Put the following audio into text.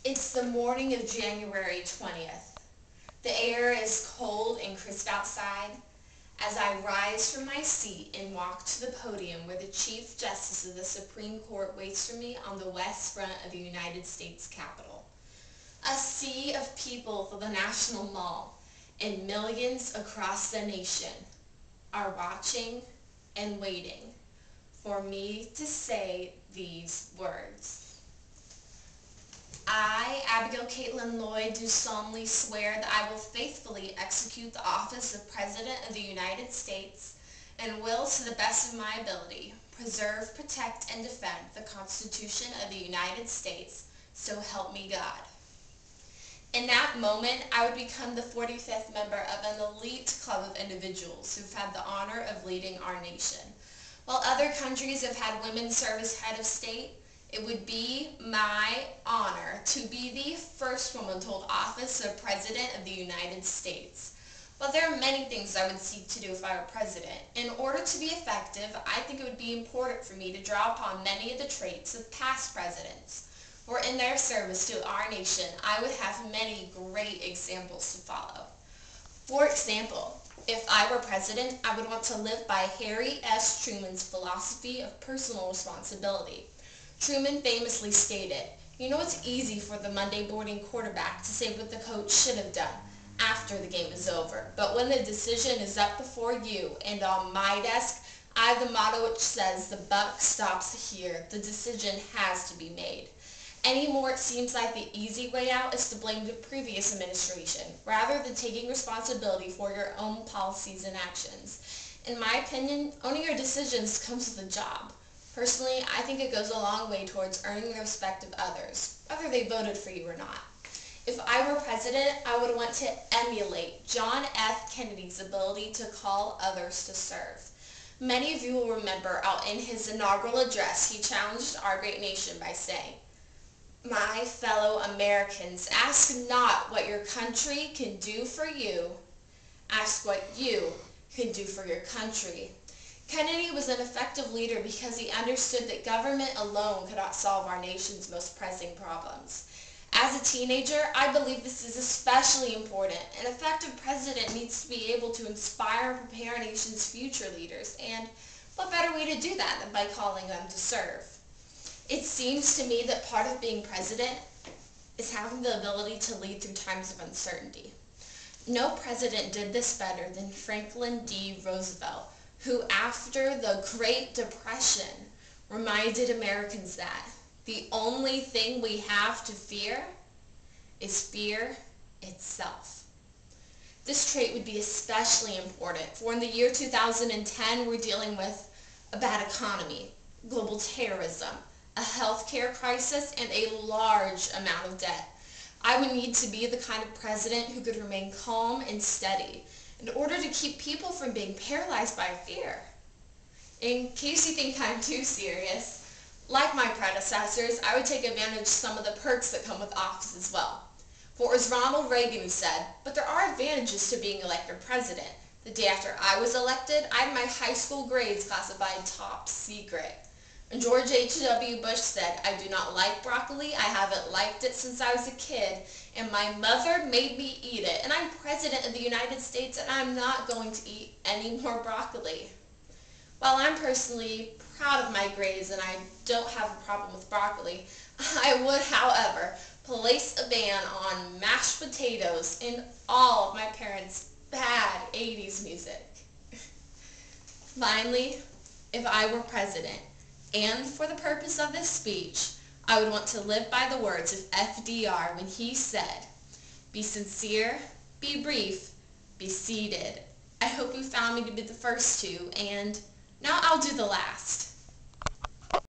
It's the morning of January 20th. The air is cold and crisp outside as I rise from my seat and walk to the podium where the Chief Justice of the Supreme Court waits for me on the west front of the United States Capitol. A sea of people for the National Mall and millions across the nation are watching and waiting for me to say these words. I, Abigail Katelynn Loyd, do solemnly swear that I will faithfully execute the office of President of the United States and will, to the best of my ability, preserve, protect, and defend the Constitution of the United States, so help me God. In that moment, I would become the 45th member of an elite club of individuals who've had the honor of leading our nation. While other countries have had women serve as head of state, it would be my honor to be the first woman to hold office of President of the United States. While there are many things I would seek to do if I were president, in order to be effective, I think it would be important for me to draw upon many of the traits of past presidents, for in their service to our nation, I would have many great examples to follow. For example, if I were president, I would want to live by Harry S. Truman's philosophy of personal responsibility. Truman famously stated, "You know, it's easy for the Monday morning quarterback to say what the coach should have done after the game is over. But when the decision is up before you and on my desk, I have the motto which says the buck stops here. The decision has to be made." Anymore, it seems like the easy way out is to blame the previous administration, rather than taking responsibility for your own policies and actions. In my opinion, owning your decisions comes with a job. Personally, I think it goes a long way towards earning the respect of others, whether they voted for you or not. If I were president, I would want to emulate John F. Kennedy's ability to call others to serve. Many of you will remember how in his inaugural address he challenged our great nation by saying, "My fellow Americans, ask not what your country can do for you, ask what you can do for your country." Kennedy was an effective leader because he understood that government alone could not solve our nation's most pressing problems. As a teenager, I believe this is especially important. An effective president needs to be able to inspire and prepare our nation's future leaders, and what better way to do that than by calling them to serve? It seems to me that part of being president is having the ability to lead through times of uncertainty. No president did this better than Franklin D. Roosevelt, who after the Great Depression reminded Americans that the only thing we have to fear is fear itself. This trait would be especially important, for in the year 2010 we're dealing with a bad economy, global terrorism, a healthcare crisis, and a large amount of debt. I would need to be the kind of president who could remain calm and steady in order to keep people from being paralyzed by fear. In case you think I'm too serious, like my predecessors, I would take advantage of some of the perks that come with office as well. For as Ronald Reagan said, "But there are advantages to being elected president. The day after I was elected, I had my high school grades classified top secret." And George H.W. Bush said, "I do not like broccoli. I haven't liked it since I was a kid, and my mother made me eat it. And I'm president of the United States, and I'm not going to eat any more broccoli." While I'm personally proud of my grades and I don't have a problem with broccoli, I would, however, place a ban on mashed potatoes in all of my parents' bad 80s music. Finally, if I were president, and for the purpose of this speech, I would want to live by the words of FDR when he said, "Be sincere, be brief, be seated." I hope you found me to be the first two, and now I'll do the last.